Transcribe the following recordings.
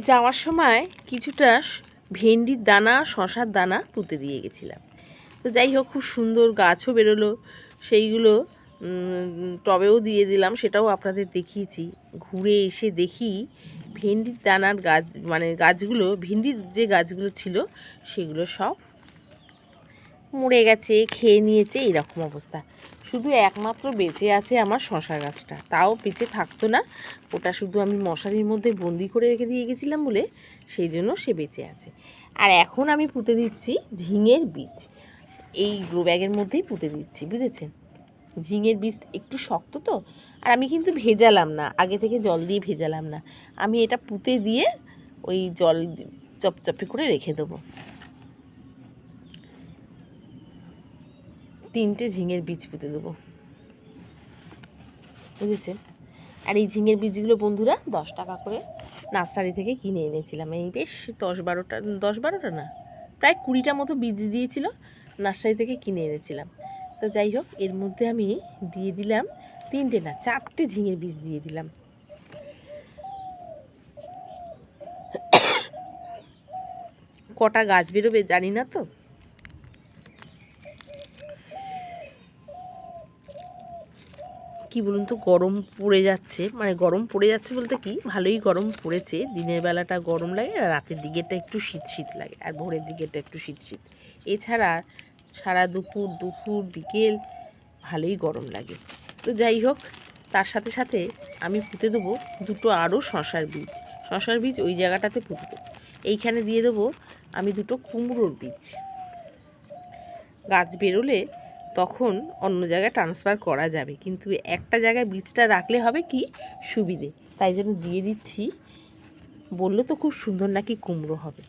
যাওয়ার সময় কিছুটা ভেন্ডির দানা, শশার দানা পুঁতে দিয়ে গেছিলাম। তো যাই হোক, খুব সুন্দর গাছও বেরোলো। সেইগুলো টবেও দিয়ে দিলাম, সেটাও আপনাদের দেখিয়েছি। ঘুরে এসে দেখি ভেন্ডির দানার গাছ, মানে গাছগুলো, ভেন্ডির যে গাছগুলো ছিল সেগুলো সব মরে গেছে, খেয়ে নিয়েছে, এইরকম অবস্থা। শুধু একমাত্র বেঁচে আছে আমার শশা গাছটা, তাও বেঁচে থাকতো না। ওটা শুধু আমি মশারির মধ্যে বন্দি করে রেখে দিয়ে গেছিলাম বলে সেই জন্য সে বেঁচে আছে। আর এখন আমি পুঁতে দিচ্ছি ঝিঙের বীজ, এই গ্রো ব্যাগের মধ্যেই পুঁতে দিচ্ছি, বুঝেছেন? ঝিঙের বীজ একটু শক্ত তো, আর আমি কিন্তু ভেজালাম না, আগে থেকে জল দিয়ে ভেজালাম না। আমি এটা পুঁতে দিয়ে ওই জল চপচপে করে রেখে দেবো। 3টে ঝিঙের বীজ পুঁতে দেবো, বুঝেছেন? আর এই ঝিঙের বীজগুলো বন্ধুরা 10 টাকা করে নার্সারি থেকে কিনে এনেছিলাম। এই বেশ 10-12টা না, প্রায় 20টা মতো বীজ দিয়েছিল, নার্সারি থেকে কিনে এনেছিলাম। তো যাই হোক, এর মধ্যে আমি দিয়ে দিলাম 3টে না 4টে ঝিঙের বীজ দিয়ে দিলাম। কটা গাছ বেরোবে জানি না, তো কি বলুন তো, গরম পড়ে যাচ্ছে, মানে গরম পড়ে যাচ্ছে বলতে কি, ভালোই গরম পড়েছে। দিনের বেলাটা গরম লাগে, আর রাতের দিকেরটা একটু শীত শীত লাগে, আর ভোরের দিকেরটা একটু শীত শীত। এছাড়া সারা দুপুর বিকেল ভালোই গরম লাগে। তো যাই হোক, তার সাথে সাথে আমি পুঁতে দেবো 2টো আরও শশার বীজ। শশার বীজ ওই জায়গাটাতে পুঁতে দেবো। এইখানে দিয়ে দেবো আমি 2টো কুমড়োর বীজ। গাছ বেরোলে তখন অন্য জায়গায় ট্রান্সফার করা যাবে, কিন্তু একটা জায়গায় বীজটা রাখলে হবে কি সুবিধে, তাই জন্য দিয়ে দিচ্ছি। বললো তো খুব সুন্দর নাকি কুমড়ো হবে।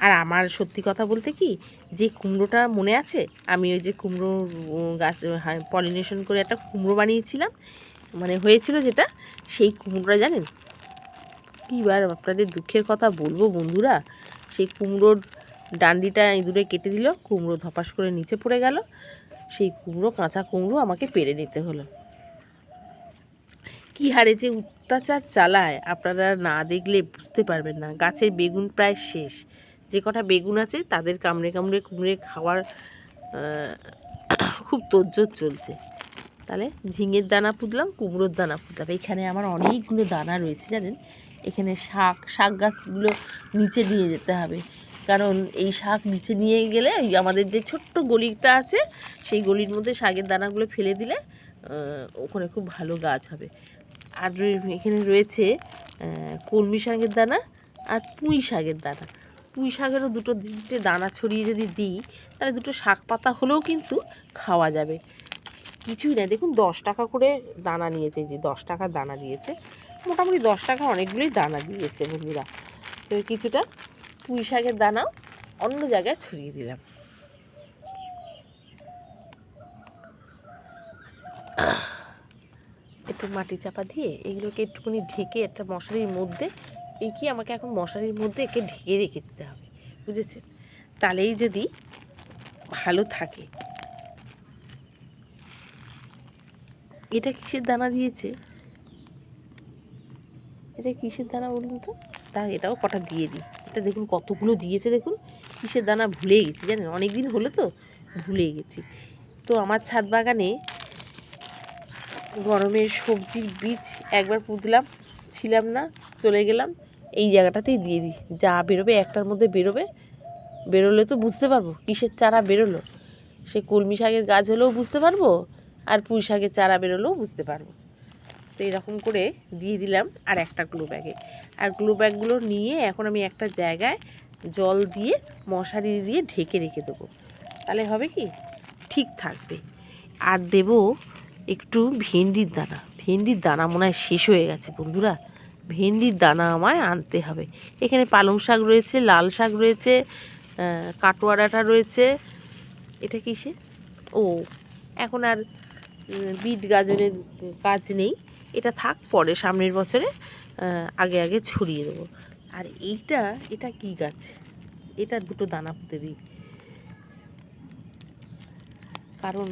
আর আমার সত্যি কথা বলতে কি, যে কুমড়োটা মনে আছে, আমি ওই যে কুমড়ো গাছ পলিনেশন করে একটা কুমড়ো বানিয়েছিলাম, মানে হয়েছিল যেটা, সেই কুমড়োটা জানেন কী বার আপনাদের দুঃখের কথা বলবো বন্ধুরা, সেই কুমড়োর ডান্ডিটা ইঁদুরে কেটে দিল, কুমড়ো ধপাস করে নিচে পড়ে গেল। সেই কুমড়ো, কাঁচা কুমড়ো আমাকে পেড়ে নিতে হলো। কী হারে যে অত্যাচার চালায়, আপনারা না দেখলে বুঝতে পারবেন না। গাছের বেগুন প্রায় শেষ, যে কটা বেগুন আছে তাদের কামড়ে কামড়ে কুমড়ে খাওয়ার খুব তোড়জোড় চলছে। তাহলে ঝিঙের দানা পুঁতলাম, কুমড়োর দানা পুঁতলাম। এখানে আমার অনেকগুলো দানা রয়েছে জানেন। এখানে শাক গাছগুলো নিচে নিয়ে যেতে হবে, কারণ এই শাক নিচে নিয়ে গেলে ওই আমাদের যে ছোট্ট গলিটা আছে, সেই গলির মধ্যে শাকের দানাগুলো ফেলে দিলে ওখানে খুব ভালো গাছ হবে। আর এখানে রয়েছে কলমি শাকের দানা আর পুঁই শাকের দানা। পুঁই শাকেরও 2-3টে দানা ছড়িয়ে যদি দিই, তাহলে 2টো শাক পাতা হলেও কিন্তু খাওয়া যাবে। কিছুই না, দেখুন 10 টাকা করে দানা নিয়েছে, যে 10 টাকার দানা দিয়েছে, মোটামুটি 10 টাকা অনেকগুলোই দানা দিয়েছে বন্ধুরা। তো কিছুটা পুঁই শাকের দানাও অন্য জায়গায় ছড়িয়ে দিলাম। একটু মাটি চাপা দিয়ে এগুলোকে একটুখানি ঢেকে একটা মশারির মধ্যে, আমাকে এখন মশারির মধ্যে একে ঢেকে রেখে দিতে হবে, বুঝেছেন? তাহলেই যদি ভালো থাকে। এটা কিসের দানা দিয়েছে, এটা কিসের দানা বলুন তো? তা এটাও কটা দিয়ে দিই। এটা দেখুন কতগুলো দিয়েছে, দেখুন কিসের দানা ভুলে গেছি জানেন, অনেক দিন হলো তো ভুলে গেছি। তো আমার ছাদ বাগানে গরমের সবজির বীজ একবার পুঁতলাম, ছিলাম না, চলে গেলাম, এই জায়গাটাতেই দিয়ে দিই। যা বেরোবে একটার মধ্যে বেরোলে তো বুঝতে পারবো কিসের চারা বেরোলো। সে কলমি শাকের গাছ হলেও বুঝতে পারবো, আর পুঁই শাকের চারা বেরোলেও বুঝতে পারবো। তো এরকম করে দিয়ে দিলাম আর একটা গ্লো ব্যাগে। আর গ্লো ব্যাগগুলো নিয়ে এখন আমি একটা জায়গায় জল দিয়ে মশারি দিয়ে ঢেকে রেখে দেবো, তাহলে হবে কি ঠিক থাকবে। আর দেব একটু ভেন্ডির দানা। ভেন্ডির দানা মনে হয় শেষ হয়ে গেছে বন্ধুরা, ভেন্ডির দানা আমায় আনতে হবে। এখানে পালং শাক রয়েছে, লাল শাক রয়েছে, কাটোয়া ডাঁটা রয়েছে। এটা কিসে, ও এখন আর বিট গাজরের কাজ নেই, এটা থাক, পরে সামনের বছরে আগে আগে ছড়িয়ে দেবো। আর এটা কি গাছ, এটা 2টো দানা পুঁতে দিই, কারণ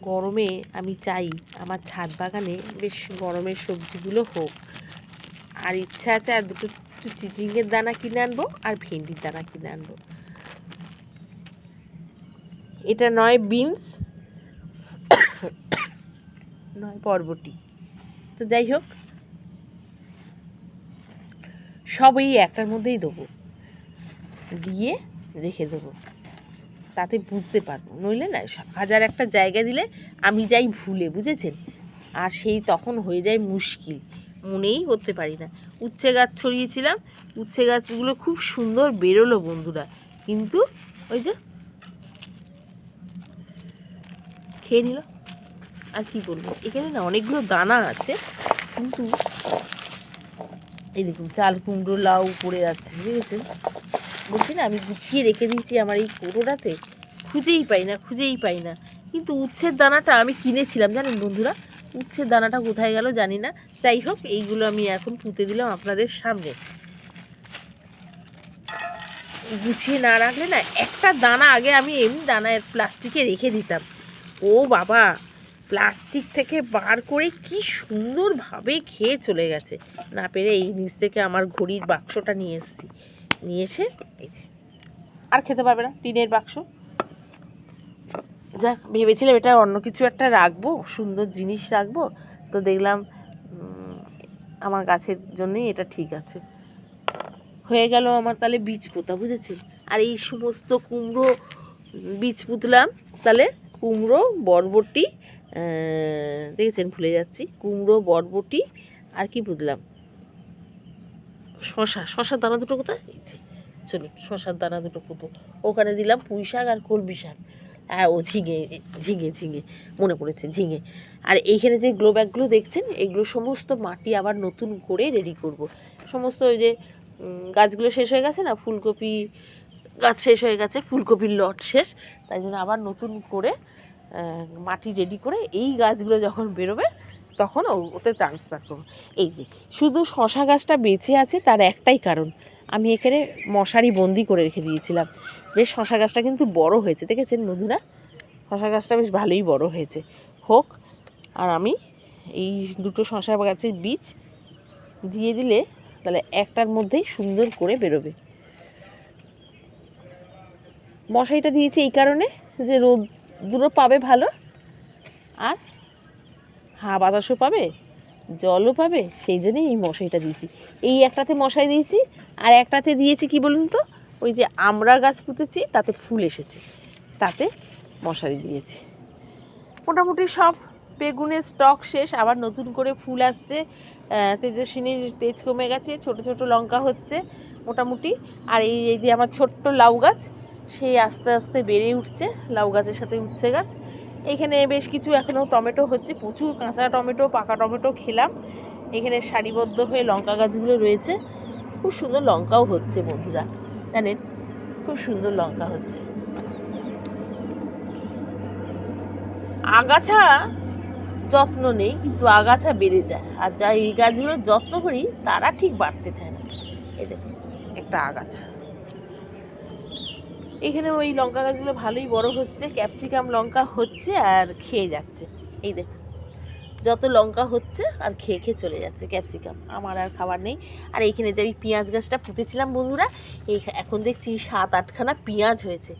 গরমে আমি চাই আমার ছাদ বাগানে বেশ গরমের সবজিগুলো হোক। আর ইচ্ছা আছে আর 2টো একটু চিচিঙ্গের দানা কিনে আনবো আর ভেন্ডির দানা কিনে আনবো। এটা নয় বিনস, নয় বরবটি। তো যাই হোক, সব এই একটার মধ্যেই দেবো, দিয়ে রেখে দেবো, তাতে বুঝতে পারবো। নইলে না হাজার একটা জায়গা দিলে আমি যাই ভুলে, বুঝেছেন, আর সেই তখন হয়ে যায় মুশকিল, মনেই করতে পারি না। উচ্ছে গাছ ছড়িয়েছিলাম, উচ্ছে গাছগুলো খুব সুন্দর বেরোলো বন্ধুরা, কিন্তু ওই যে খেয়ে নিল। আর কি বলবো, এখানে না অনেকগুলো দানা আছে, কিন্তু এই দেখুন চাল কুমড়ো লাউ পড়ে যাচ্ছে, বুঝেছেন। বলছি না আমি গুছিয়ে রেখে দিয়েছি আমার এই কোটোটাতে, খুঁজেই পাই না। কিন্তু উচ্ছের দানাটা আমি কিনেছিলাম, জানেন বন্ধুরা, উচ্ছের দানাটা কোথায় গেল জানি না। যাই হোক, এইগুলো আমি এখন পুঁতে দিলাম আপনাদের সামনে। গুছিয়ে না রাখলে না, একটা দানা আগে আমি এমনি দানায় প্লাস্টিকে রেখে দিতাম, ও বাবা প্লাস্টিক থেকে বার করে কি সুন্দরভাবে খেয়ে চলে গেছে। না পেরে এই নিচ থেকে আমার ঘড়ির বাক্সটা নিয়ে এসেছি, নিয়ে এসে এই যে, আর খেতে পারবে না, টিনের বাক্স। যাক, ভেবেছিলাম এটা অন্য কিছু একটা রাখবো, সুন্দর জিনিস রাখবো, তো দেখলাম আমার গাছের জন্যই এটা ঠিক আছে। হয়ে গেল আমার তাহলে বীজ পোতা, বুঝেছেন। আর এই সমস্ত কুমড়ো বীজ পুতলাম, তাহলে কুমড়ো, বরবটি, দেখেছেন ভুলে যাচ্ছি, কুমড়ো, বরবটি, আর কি পুতলাম, শশার দানা দুটো কোথায়, এই যে চলুন শশার দানা দুটো পুঁতো। ওখানে দিলাম পুঁই শাক আর কলমি শাক, হ্যাঁ ও ঝিঙে মনে পড়েছে, ঝিঙে। আর এইখানে যে গ্লো ব্যাগগুলো দেখছেন, এগুলো সমস্ত মাটি আবার নতুন করে রেডি করব। সমস্ত ওই যে গাছগুলো শেষ হয়ে গেছে না, ফুলকপি গাছ শেষ হয়ে গেছে, ফুলকপির লট শেষ, তাই জন্য আবার নতুন করে মাটি রেডি করে এই গাছগুলো যখন বেরোবে তখন ওতে ট্রান্সফার করবো। এই যে শুধু শশা গাছটা বেঁচে আছে, তার একটাই কারণ, আমি এখানে মশারি বন্দি করে রেখে দিয়েছিলাম। বেশ শশা গাছটা কিন্তু বড় হয়েছে, দেখেছেন বন্ধুরা, শশা গাছটা বেশ ভালোই বড় হয়েছে, হোক। আর আমি এই দুটো শশা গাছের বীজ দিয়ে দিলে তাহলে একটার মধ্যেই সুন্দর করে বেরোবে। মশারিটা দিয়েছি এই কারণে যে রোদ দুটো পাবে ভালো, আর হাওয়া বাতাসও পাবে, জলও পাবে, সেই জন্যই এই মশারিটা দিয়েছি। এই একটাতে মশারি দিয়েছি, আর একটাতে দিয়েছি কি বলুন তো, ওই যে আমড়া গাছ পুঁতেছি, তাতে ফুল এসেছে, তাতে মশারি দিয়েছি। মোটামুটি সব বেগুনের স্টক শেষ, আবার নতুন করে ফুল আসছে, তেজস্বিনীর তেজ কমে গেছে, ছোট ছোট লঙ্কা হচ্ছে মোটামুটি। আর এই যে আমার ছোট্ট লাউ গাছ, সেই আস্তে আস্তে বেড়ে উঠছে, লাউ গাছের সাথে উচ্ছে গাছ। এখানে বেশ কিছু এখনও টমেটো হচ্ছে, প্রচুর কাঁচা টমেটো, পাকা টমেটো খেলাম। এখানে সারিবদ্ধ হয়ে লঙ্কা গাছগুলো রয়েছে, খুব সুন্দর লঙ্কাও হচ্ছে বন্ধুরা, জানেন, খুব সুন্দর লঙ্কা হচ্ছে। আগাছা যত্ন নেই, কিন্তু আগাছা বেড়ে যায়, আর যা এই গাছগুলো যত্ন করি তারা ঠিক বাড়তে চায় না। এই দেখুন একটা আগাছা। এখানে ওই লঙ্কা গাছগুলো ভালোই বড় হচ্ছে, ক্যাপসিকাম লঙ্কা হচ্ছে আর খেয়ে যাচ্ছে, এই দেখুন যত লঙ্কা হচ্ছে আর খেয়ে খেয়ে চলে যাচ্ছে ক্যাপসিকাম, আমার আর খাবার নেই। আর এইখানে যে আমি পেঁয়াজ গাছটা পুঁতেছিলাম বন্ধুরা, এই এখন দেখছি 7-8খানা পেঁয়াজ হয়েছে,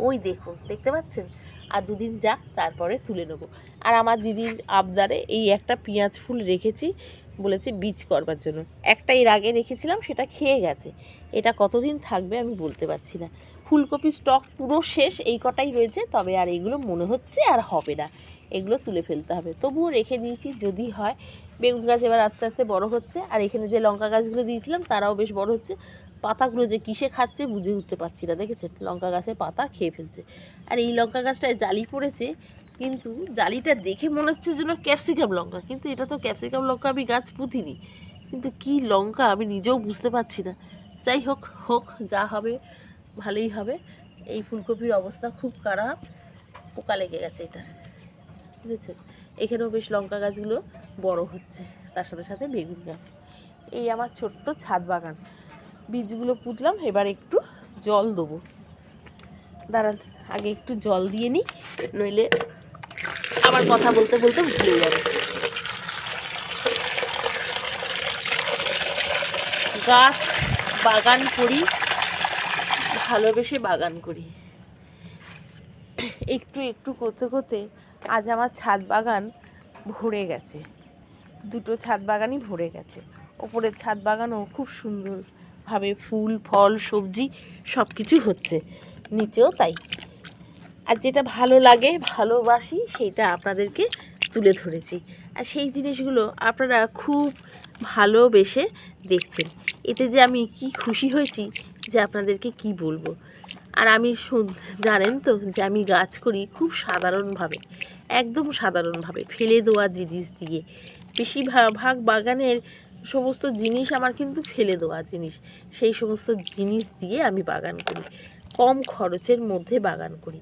ওই দেখুন, দেখতে পাচ্ছেন। আর দুদিন যাক, তারপরে তুলে নেবো। আর আমার দিদির আবদারে এই একটা পেঁয়াজ ফুল রেখেছি, বলেছে বীজ করবার জন্য। একটা এর আগে রেখেছিলাম, সেটা খেয়ে গেছে, এটা কতদিন থাকবে আমি বলতে পারছি না। ফুলকপি স্টক পুরো শেষ, এই কটাই রয়েছে, তবে আর এইগুলো মনে হচ্ছে আর হবে না, এগুলো তুলে ফেলতে হবে। তবুও রেখে দিয়েছি, যদি হয়। বেগুন গাছ এবার আস্তে আস্তে বড় হচ্ছে, আর এখানে যে লঙ্কা গাছগুলো দিয়েছিলাম তারাও বেশ বড় হচ্ছে। পাতাগুলো যে কিসে খাচ্ছে বুঝে উঠতে পারছি না, দেখেছেন লঙ্কা গাছের পাতা খেয়ে ফেলছে। আর এই লঙ্কা গাছটায় জালি পড়েছে, কিন্তু জালিটা দেখে মনে হচ্ছে যেন ক্যাপসিকাম লঙ্কা, কিন্তু এটা তো ক্যাপসিকাম লঙ্কা আমি গাছ পুঁতিনি, কিন্তু কি লঙ্কা আমি নিজেও বুঝতে পারছি না। যাই হোক, হোক যা হবে ভালোই হবে। এই ফুলকপির অবস্থা খুব খারাপ, পোকা লেগে গেছে এটার, বুঝেছেন। এখানেও বেশ লঙ্কা গাছগুলো বড় হচ্ছে, তার সাথে সাথে বেগুন গাছ। এই আমার ছোট্ট ছাদ বাগান, বীজগুলো পুঁতলাম, এবার একটু জল দেবো। দাঁড়ান আগে একটু জল দিয়ে নিই, নইলে আবার কথা বলতে বলতে ভুলে যাবে। গাছ বাগান করি, ভালোবেসে বাগান করি। একটু একটু করতে করতে আজ আমার ছাদ বাগান ভরে গেছে, দুটো ছাদ বাগানই ভরে গেছে। ওপরের ছাদ বাগানও খুব সুন্দরভাবে ফুল ফল সবজি সব কিছু হচ্ছে, নিচেও তাই। আর যেটা ভালো লাগে ভালোবাসি সেইটা আপনাদেরকে তুলে ধরেছি, আর সেই জিনিসগুলো আপনারা খুব ভালোবেসে দেখছেন। এতে যে আমি কি খুশি হয়েছি যে আপনাদেরকে কি বলবো। আর আমি জানেন তো যে আমি গাছ করি খুব সাধারণভাবে, একদম সাধারণভাবে, ফেলে দেওয়া জিনিস দিয়ে। বেশিরভাগ বাগানের সমস্ত জিনিস আমার কিন্তু ফেলে দেওয়া জিনিস, সেই সমস্ত জিনিস দিয়ে আমি বাগান করি, কম খরচের মধ্যে বাগান করি।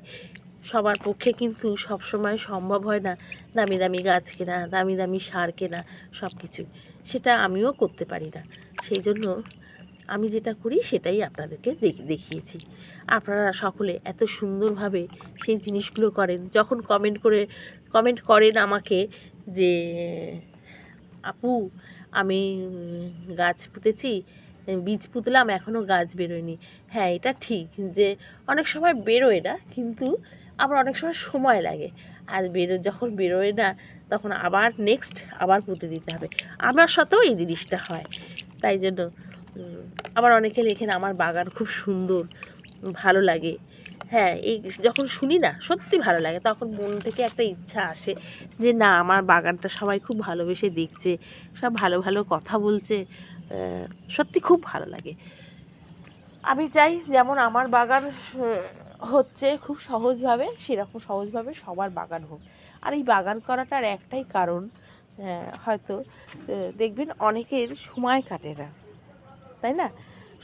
সবার পক্ষে কিন্তু সবসময় সম্ভব হয় না দামি দামি গাছ কেনা, দামি দামি সার কেনা, সব কিছু সেটা আমিও করতে পারি না। সেই জন্য আমি যেটা করি সেটাই আপনাদেরকে দেখিয়েছি। আপনারা সকলে এত সুন্দরভাবে সেই জিনিসগুলো করেন। যখন কমেন্ট করেন আমাকে যে আপু আমি গাছ পুঁতেছি, বীজ পুঁতলাম, এখনও গাছ বেরোয়নি। হ্যাঁ, এটা ঠিক যে অনেক সময় বেরোয় না, কিন্তু আবার অনেক সময় লাগে। আর যখন বেরোয় না তখন আবার নেক্সট আবার পুঁতে দিতে হবে। আমার সাথেও এই জিনিসটা হয়। তাই জন্য আবার অনেকে লেখেন আমার বাগান খুব সুন্দর, ভালো লাগে। হ্যাঁ, এই যখন শুনি না সত্যি ভালো লাগে, তখন মন থেকে একটা ইচ্ছা আসে যে না আমার বাগানটা সবাই খুব ভালোবেসে দেখছে, সব ভালো ভালো কথা বলছে, সত্যি খুব ভালো লাগে। আমি চাই যেমন আমার বাগান হচ্ছে খুব সহজভাবে, সেরকম সহজভাবে সবার বাগান হোক। আর এই বাগান করাটার একটাই কারণ, হয়তো দেখবেন অনেকের সময় কাটে না, তাই না?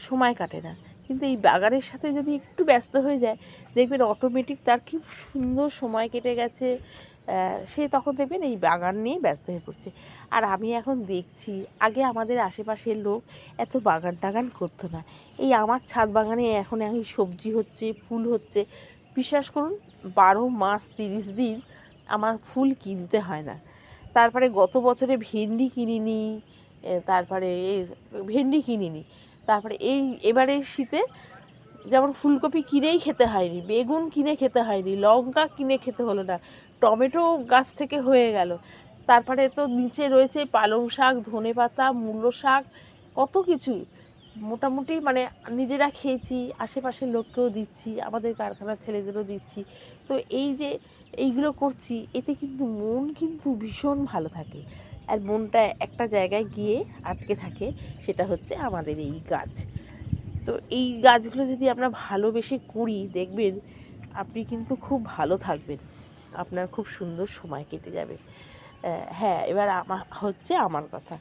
সময় কাটে না, কিন্তু এই বাগানের সাথে যদি একটু ব্যস্ত হয়ে যায় দেখবেন অটোমেটিক তার কি সুন্দর সময় কেটে গেছে। সে তখন দেখবেন এই বাগান নিয়েই ব্যস্ত হয়ে পড়ছে। আর আমি এখন দেখছি আগে আমাদের আশেপাশের লোক এত বাগান টাগান করতো না। এই আমার ছাদ বাগানে এখন এই সবজি হচ্ছে, ফুল হচ্ছে, বিশ্বাস করুন 12 মাস 30 দিন আমার ফুল কিনতে হয় না। তারপরে গত বছরে ভেন্ডি কিনিনি, তারপরে ভেন্ডি কিনিনি, তারপরে এবারে শীতে যেমন ফুলকপি কিনেই খেতে হয়নি, বেগুন কিনে খেতে হয়নি, লঙ্কা কিনে খেতে হলো না, টমেটো গাছ থেকে হয়ে গেল। তারপরে তো নিচে রয়েছে পালং শাক, ধনেপাতা, মূলো শাক, কত কিছু। মোটামুটি মানে নিজেরা খেয়েছি, আশেপাশের লোককেও দিচ্ছি, আমাদের কারখানার ছেলেদেরও দিচ্ছি। তো এই যে এইগুলো করছি, এতে কিন্তু মন কিন্তু ভীষণ ভালো থাকে। আর মনটা একটা জায়গায় গিয়ে আটকে থাকে, সেটা হচ্ছে আমাদের এই গাছ। তো এই গাছগুলো যদি আমরা ভালোবেসে করি দেখবেন আপনি কিন্তু খুব ভালো থাকবেন, আপনার খুব সুন্দর সময় কেটে যাবে। হ্যাঁ, এবার আমার কথা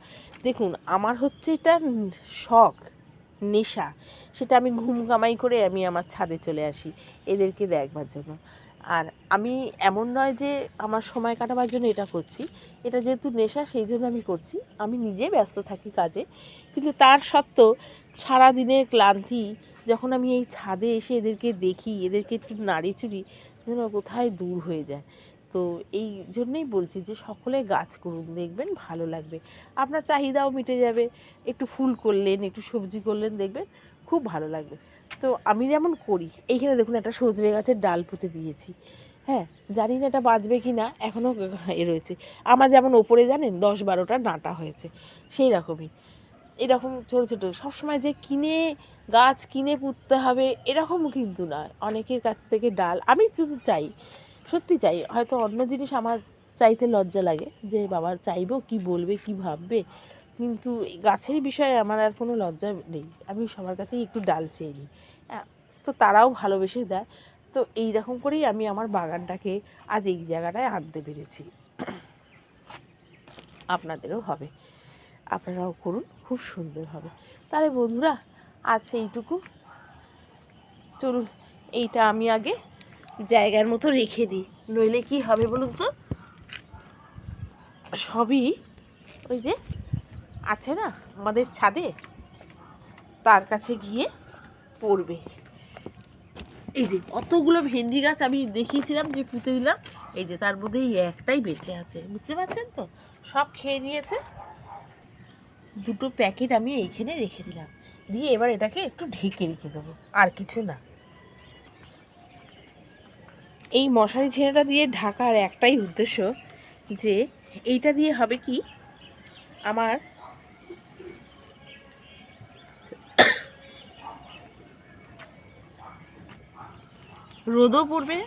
দেখুন, আমার হচ্ছে এটা শখ, নেশা। সেটা আমি ঘুম কামাই করে আমি আমার ছাদে চলে আসি এদেরকে দেখবার জন্য। আর আমি এমন নয় যে আমার সময় কাটাবার জন্য এটা করছি, এটা যেহেতু নেশা সেই জন্য আমি করছি। আমি নিজে ব্যস্ত থাকি কাজে, কিন্তু তার সত্ত্বেও সারাদিনের ক্লান্তি যখন আমি এই ছাদে এসে এদেরকে দেখি, এদেরকে একটু নাড়িচুড়ি, যেন কোথায় দূর হয়ে যায়। তো এই জন্যই বলছি যে সকলে গাছ করুন, দেখবেন ভালো লাগবে, আপনার চাহিদাও মিটে যাবে। একটু ফুল করলেন, একটু সবজি করলেন, দেখবেন খুব ভালো লাগবে। তো আমি যেমন করি, এইখানে দেখুন একটা সজনে গাছের ডাল পুঁতে দিয়েছি। হ্যাঁ, জানি না এটা বাঁচবে কি না, এখনও রয়েছে। আমার যেমন ওপরে জানেন 10-12টা ডাঁটা হয়েছে, সেই রকমই এরকম ছোটো ছোটো। সবসময় যে গাছ কিনে পুঁততে হবে এরকমও কিন্তু নয়, অনেকের কাছ থেকে ডাল আমি শুধু চাই, সত্যি চাই। হয়তো অন্য জিনিস আমার চাইতে লজ্জা লাগে যে বাবা চাইবো কি বলবে কি ভাববে, কিন্তু গাছের বিষয়ে আমার আর কোনো লজ্জা নেই। আমি সবার কাছেই একটু ডাল চেয়ে নিই, তো তারাও ভালোবেসে দেয়। তো এই রকম করেই আমি আমার বাগানটাকে আজ এই জায়গাটায় আনতে পেরেছি। আপনাদেরও হবে, আপনারাও করুন, খুব সুন্দর হবে। তাহলে বন্ধুরা আজ এইটুকু, চলুন এইটা আমি আগে জায়গার মতো রেখে দিই, নইলে কি হবে বলুন তো, সবই ওই যে আছে না আমাদের ছাদে, তার কাছে গিয়ে পড়বে। এই যে অতগুলো ভেন্ডি গাছ আমি দেখিয়েছিলাম যে পুঁতে দিলাম, এই যে তার মধ্যে এই একটাই বেঁচে আছে, বুঝতে পারছেন তো, সব খেয়ে নিয়েছে। 2টো প্যাকেট আমি এইখানে রেখে দিলাম। দিয়ে এবার এটাকে একটু ঢেকে রেখে দেবো, আর কিছু না। এই মশারি ঝিনাটা দিয়ে ঢাকার একটাই উদ্দেশ্য যে এইটা দিয়ে হবে কি, আমার রোদও পড়বে,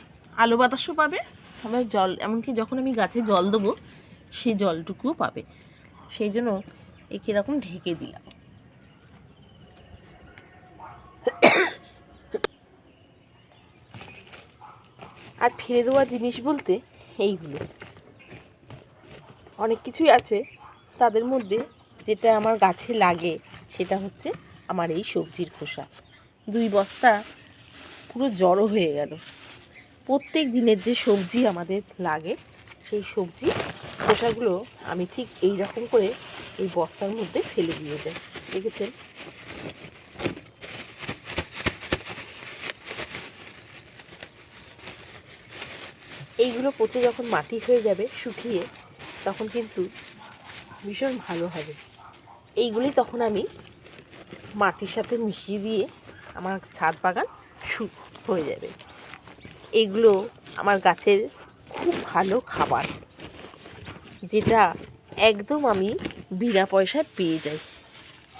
আলো বাতাসও পাবে, আবার জল, এমনকি যখন আমি গাছে জল দেবো সেই জলটুকুও পাবে। সেই জন্য একে এরকম ঢেকে দিলাম। আর ফেলে দেওয়া জিনিস বলতে এইগুলো অনেক কিছুই আছে, তাদের মধ্যে যেটা আমার গাছে লাগে সেটা হচ্ছে আমার এই সবজির খোসা। 2 বস্তা পুরো জড়ো হয়ে গেল। প্রত্যেক দিনের যে সবজি আমাদের লাগে সেই সবজি খোসাগুলো আমি ঠিক এই রকম করে এই বস্তার মধ্যে ফেলে দিয়ে যাই। দেখেছেন? এইগুলো পচে যখন মাটি হয়ে যাবে শুকিয়ে, তখন কিন্তু ভীষণ ভালো হবে। এইগুলি তখন আমি মাটির সাথে মিশিয়ে দিয়ে আমার ছাদ বাগান হয়ে যাবে। এগুলো আমার গাছের খুব ভালো খাবার, যেটা একদম আমি বিনা পয়সায় পেয়ে যাই।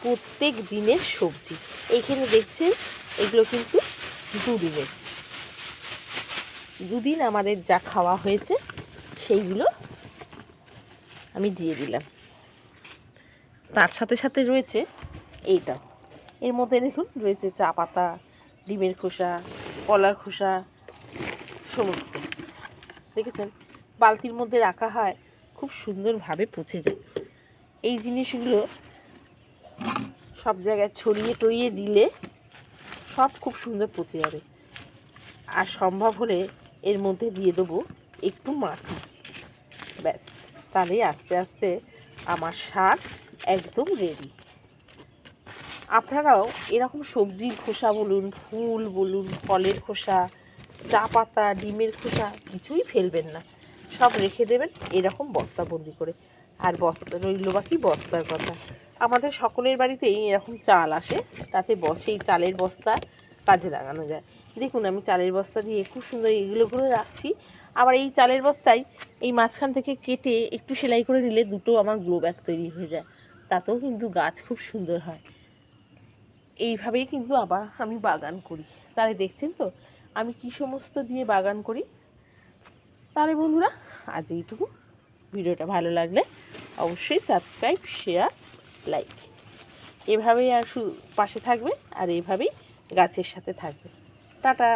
প্রত্যেক দিনের সবজি এইখানে দেখছেন, এগুলো কিন্তু 2 দিনের। 2 দিন আমাদের যা খাওয়া হয়েছে সেইগুলো আমি দিয়ে দিলাম। তার সাথে সাথে রয়েছে এইটা, এর মধ্যে দেখুন রয়েছে চা পাতা, ডিমের খোসা, কলার খোসা, সমস্ত। দেখেছেন? বালতির মধ্যে রাখা হয়, খুব সুন্দরভাবে পচে যায়। এই জিনিসগুলো সব জায়গায় ছড়িয়ে টড়িয়ে দিলে সব খুব সুন্দর পচে যাবে। আর সম্ভব হলে এর মধ্যে দিয়ে দেবো একটু মাটি, ব্যাস, তাহলেই আস্তে আস্তে আমার সার একদম রেডি। আপনারাও এরকম সবজির খোসা বলুন, ফুল বলুন, ফলের খোসা, চা পাতা, ডিমের খোসা কিছুই ফেলবেন না, সব রেখে দেবেন এরকম বস্তাবন্দি করে। আর বস্তা রইল বাকি বস্তার কথা, আমাদের সকলের বাড়িতেই এরকম চাল আসে, তাতে সেই চালের বস্তা কাজে লাগানো যায়। দেখুন আমি চালের বস্তা দিয়ে খুব সুন্দর এগুলো করে রাখছি। আবার এই চালের বস্তায় এই মাঝখান থেকে কেটে একটু সেলাই করে নিলে দুটো আমার গ্লো ব্যাগ তৈরি হয়ে যায়, তাতেও কিন্তু গাছ খুব সুন্দর হয়। এইভাবেই কিন্তু আবার আমি বাগান করি। তাহলে দেখছেন তো আমি কি সমস্ত দিয়ে বাগান করি। তাহলে বন্ধুরা আজ এইটুকু। ভিডিওটা ভালো লাগলে অবশ্যই সাবস্ক্রাইব, শেয়ার, লাইক, এভাবেই আর পাশে থাকবে আর এভাবেই গাছের সাথে থাকবে। টাটা।